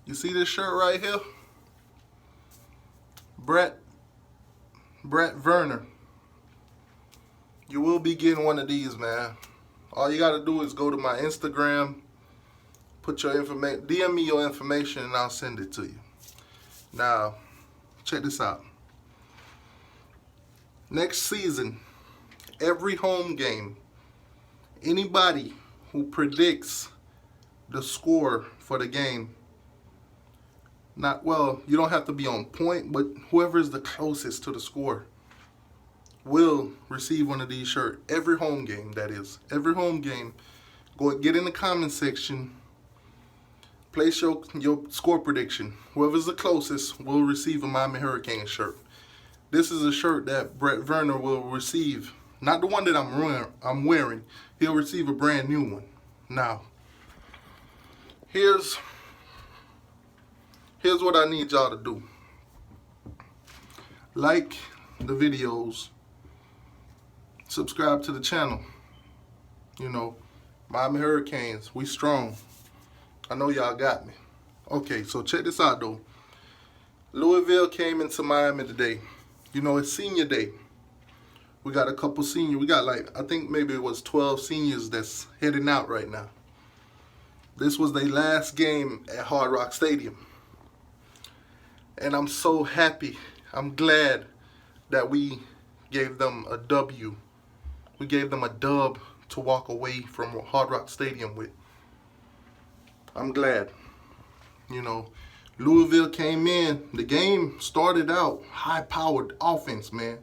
You see this shirt right here? Brett Werner. You will be getting one of these, man. All you gotta do is go to my Instagram, put your information, DM me your information, and I'll send it to you. Now, check this out. Next season, every home game, anybody who predicts the score for the game, you don't have to be on point, but whoever is the closest to the score will receive one of these shirts. Every home game, that is. Every home game. Go get in the comment section. Place your score prediction. Whoever's the closest will receive a Miami Hurricanes shirt. This is a shirt that Brett Werner will receive. Not the one that I'm wearing. He'll receive a brand new one. Now, here's what I need y'all to do. Like the videos. Subscribe to the channel. You know, Miami Hurricanes, we strong. I know y'all got me. Okay, so check this out though. Louisville came into Miami today. You know, it's senior day. We got a couple seniors. We got I think maybe it was 12 seniors that's heading out right now. This was their last game at Hard Rock Stadium. And I'm so happy. I'm glad that we gave them a W. We gave them a dub to walk away from Hard Rock Stadium with. I'm glad. You know, Louisville came in. The game started out high-powered offense, man.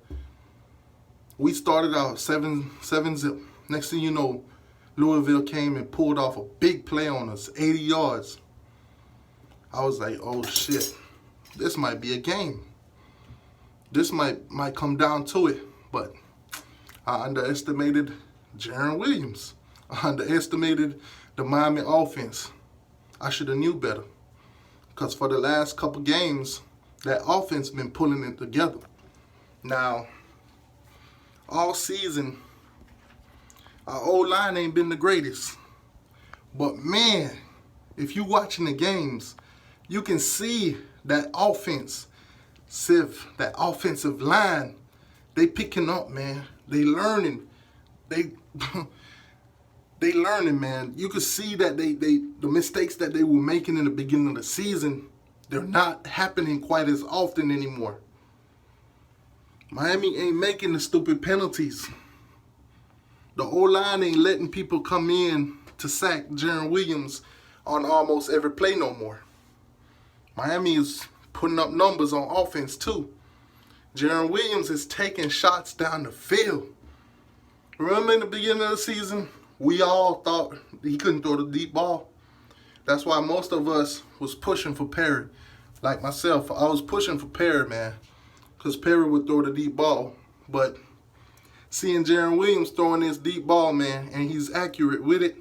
We started out 7-0. Next thing you know, Louisville came and pulled off a big play on us, 80 yards. I was like, oh shit, this might be a game. This might come down to it, but I underestimated Jarren Williams. I underestimated the Miami offense. I should have knew better, because for the last couple games, that offense been pulling it together. Now, all season, our O-line ain't been the greatest, but man, if you watching the games, you can see that that offensive line, they picking up, man. They learning. They learning, man. You could see that the mistakes that they were making in the beginning of the season, they're not happening quite as often anymore. Miami ain't making the stupid penalties. The O-line ain't letting people come in to sack Jarren Williams on almost every play no more. Miami is putting up numbers on offense too. Jarren Williams is taking shots down the field. Remember in the beginning of the season, we all thought he couldn't throw the deep ball. That's why most of us was pushing for Perry. Like myself, I was pushing for Perry, man, because Perry would throw the deep ball. But seeing Jarren Williams throwing this deep ball, man, and he's accurate with it,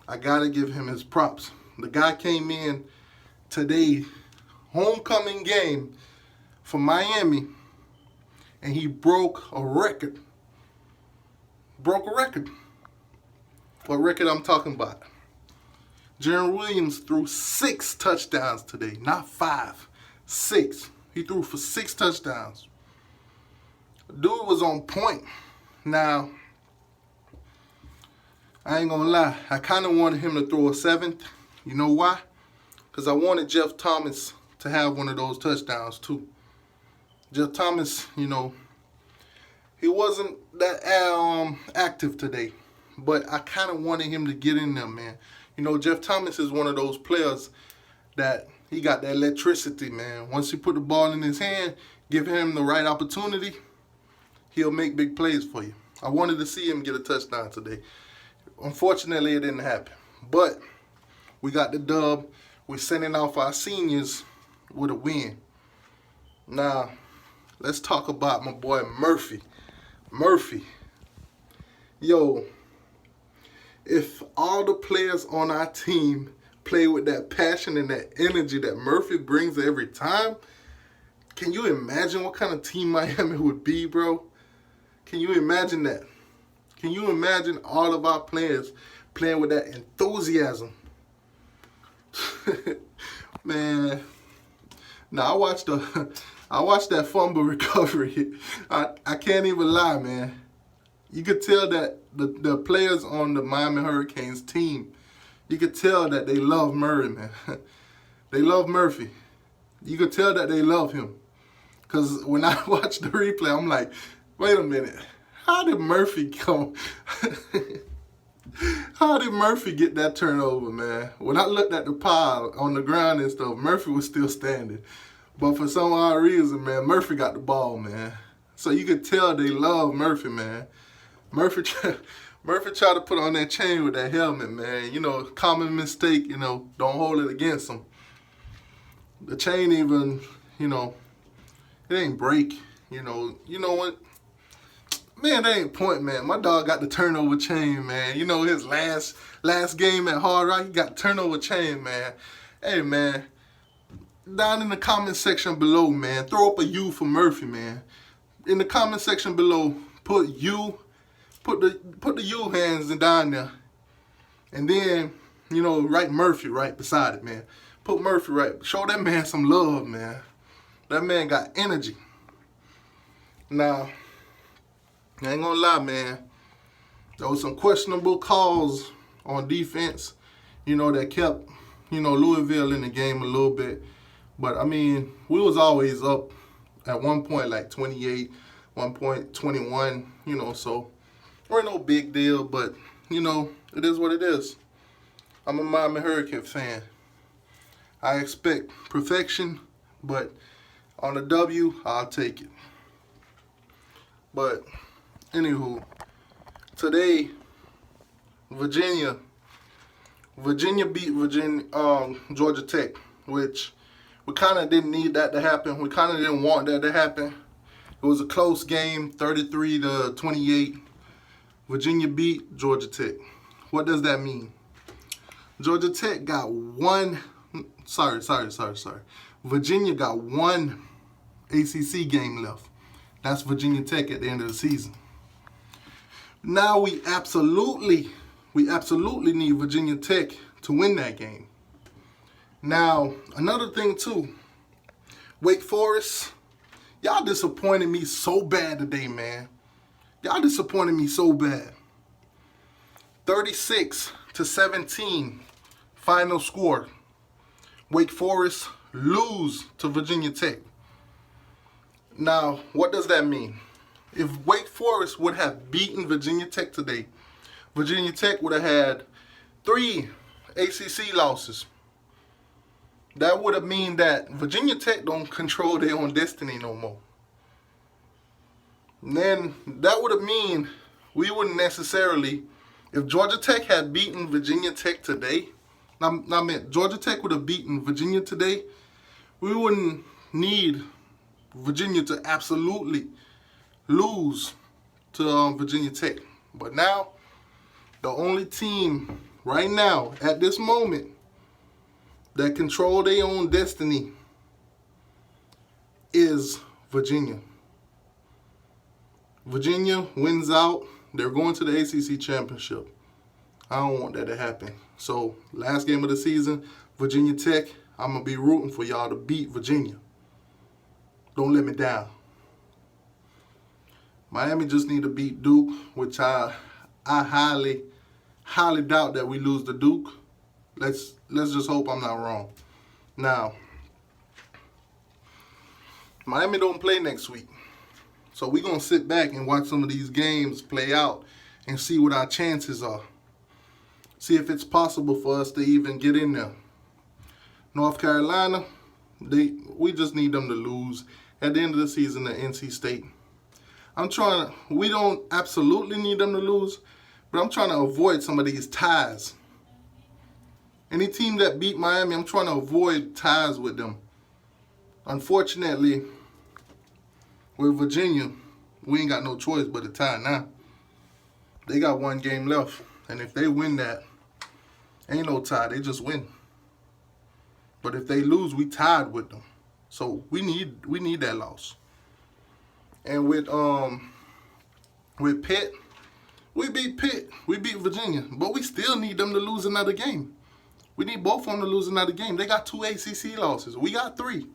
I got to give him his props. The guy came in today, homecoming game for Miami, and he broke a record. Broke a record. What record I'm talking about? Jarren Williams threw 6 touchdowns today, not 5, 6. He threw for 6 touchdowns. Dude was on point. Now, I ain't gonna lie, I kind of wanted him to throw a 7th. You know why? Because I wanted Jeff Thomas to have one of those touchdowns too. Jeff Thomas, you know, he wasn't that active today, but I kind of wanted him to get in there, man. You know, Jeff Thomas is one of those players that he got that electricity, man. Once you put the ball in his hand, give him the right opportunity, he'll make big plays for you. I wanted to see him get a touchdown today. Unfortunately, it didn't happen. But we got the dub. We're sending off our seniors with a win. Now, let's talk about my boy Murphy. Murphy. Yo, if all the players on our team play with that passion and that energy that Murphy brings every time, can you imagine what kind of team Miami would be, bro? Can you imagine that? Can you imagine all of our players playing with that enthusiasm? Man, now I watched that fumble recovery. I can't even lie, man. You could tell that the players on the Miami Hurricanes team, you could tell that they love Murray, man. They love Murphy. You could tell that they love him. Because when I watched the replay, I'm like, wait a minute. How did Murphy come? How did Murphy get that turnover, man? When I looked at the pile on the ground and stuff, Murphy was still standing. But for some odd reason, man, Murphy got the ball, man. So you could tell they love Murphy, man. Murphy tried to put on that chain with that helmet, man. You know, common mistake, you know, don't hold it against him. The chain even, you know, it ain't break. You know what? Man, that ain't point, man. My dog got the turnover chain, man. You know, his last game at Hard Rock, he got the turnover chain, man. Hey, man, down in the comment section below, man, throw up a U for Murphy, man. In the comment section below, put U, put the U hands down there. And then, you know, write Murphy right beside it, man. Put Murphy right. Show that man some love, man. That man got energy. Now, I ain't gonna lie, man. There was some questionable calls on defense, you know, that kept, you know, Louisville in the game a little bit. But, I mean, we was always up at one point like 28, 1 point 21, you know, so we're no big deal. But, you know, it is what it is. I'm a Miami Hurricane fan. I expect perfection, but on a W, I'll take it. But, anywho, today, Virginia beat Georgia Tech, which we kind of didn't need that to happen. We kind of didn't want that to happen. It was a close game, 33-28. Virginia beat Georgia Tech. What does that mean? Georgia Tech got one. Sorry. Virginia got one ACC game left. That's Virginia Tech at the end of the season. Now we absolutely need Virginia Tech to win that game. Now, another thing too, Wake Forest, y'all disappointed me so bad today, man. Y'all disappointed me so bad. 36-17 final score. Wake Forest lose to Virginia Tech. Now, what does that mean? If Wake Forest would have beaten Virginia Tech today, Virginia Tech would have had 3 ACC losses. That would have mean that Virginia Tech don't control their own destiny no more. And then that would have mean we wouldn't necessarily, if Georgia Tech had beaten Virginia Tech today, Georgia Tech would have beaten Virginia today, we wouldn't need Virginia to absolutely lose to Virginia Tech. But now, the only team right now, at this moment, that control their own destiny is Virginia. Virginia wins out. They're going to the ACC championship. I don't want that to happen. So, last game of the season, Virginia Tech, I'm going to be rooting for y'all to beat Virginia. Don't let me down. Miami just need to beat Duke, which I highly doubt that we lose to Duke. Let's just hope I'm not wrong. Now, Miami don't play next week. So we're going to sit back and watch some of these games play out and see what our chances are. See if it's possible for us to even get in there. North Carolina, we just need them to lose at the end of the season at NC State. We don't absolutely need them to lose, but I'm trying to avoid some of these ties. Any team that beat Miami, I'm trying to avoid ties with them. Unfortunately, with Virginia, we ain't got no choice but to tie now. They got 1 game left, and if they win that, ain't no tie. They just win. But if they lose, we tied with them. So we need that loss. And with Pitt, we beat Pitt. We beat Virginia. But we still need them to lose another game. We need both of them to lose another game. They got 2 ACC losses. We got 3.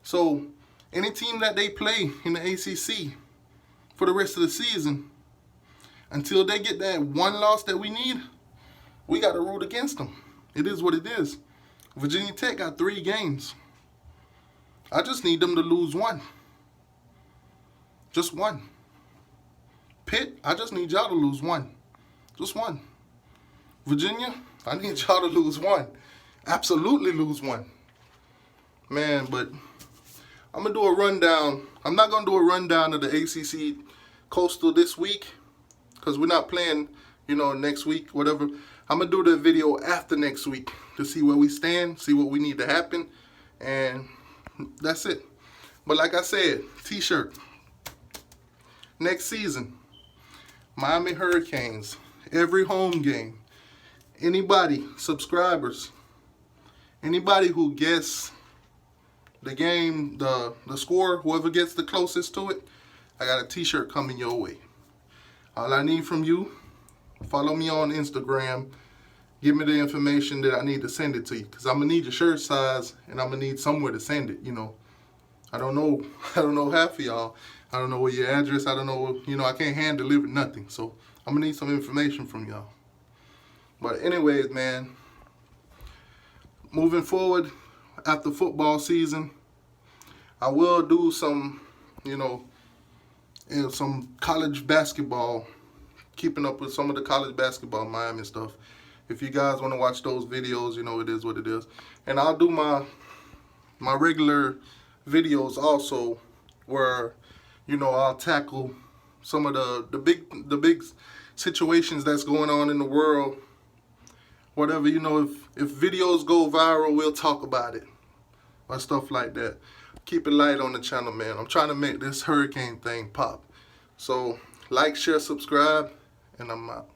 So any team that they play in the ACC for the rest of the season, until they get that one loss that we need, we got to root against them. It is what it is. Virginia Tech got 3 games. I just need them to lose 1. Just 1. Pitt, I just need y'all to lose 1. Just 1. Virginia, I need y'all to lose 1. Absolutely lose 1. Man, but I'm going to do a rundown. I'm not going to do a rundown of the ACC Coastal this week because we're not playing, next week, whatever. I'm going to do the video after next week to see where we stand, see what we need to happen, and that's it. But like I said, T-shirt. Next season, Miami Hurricanes, every home game. Anybody, subscribers, anybody who guess the game, the score, whoever gets the closest to it, I got a T-shirt coming your way. All I need from you, follow me on Instagram. Give me the information that I need to send it to you, because I'm going to need your shirt size, and I'm going to need somewhere to send it, I don't know half of y'all. I don't know what your address, I don't know, I can't hand deliver nothing. So I'm going to need some information from y'all. But anyways, man, moving forward after football season, I will do some, some college basketball, keeping up with some of the college basketball Miami stuff. If you guys want to watch those videos, it is what it is. And I'll do my regular videos also where, I'll tackle some of the big situations that's going on in the world. Whatever, if videos go viral, we'll talk about it. Or stuff like that. Keep it light on the channel, man. I'm trying to make this hurricane thing pop. So, like, share, subscribe, and I'm out.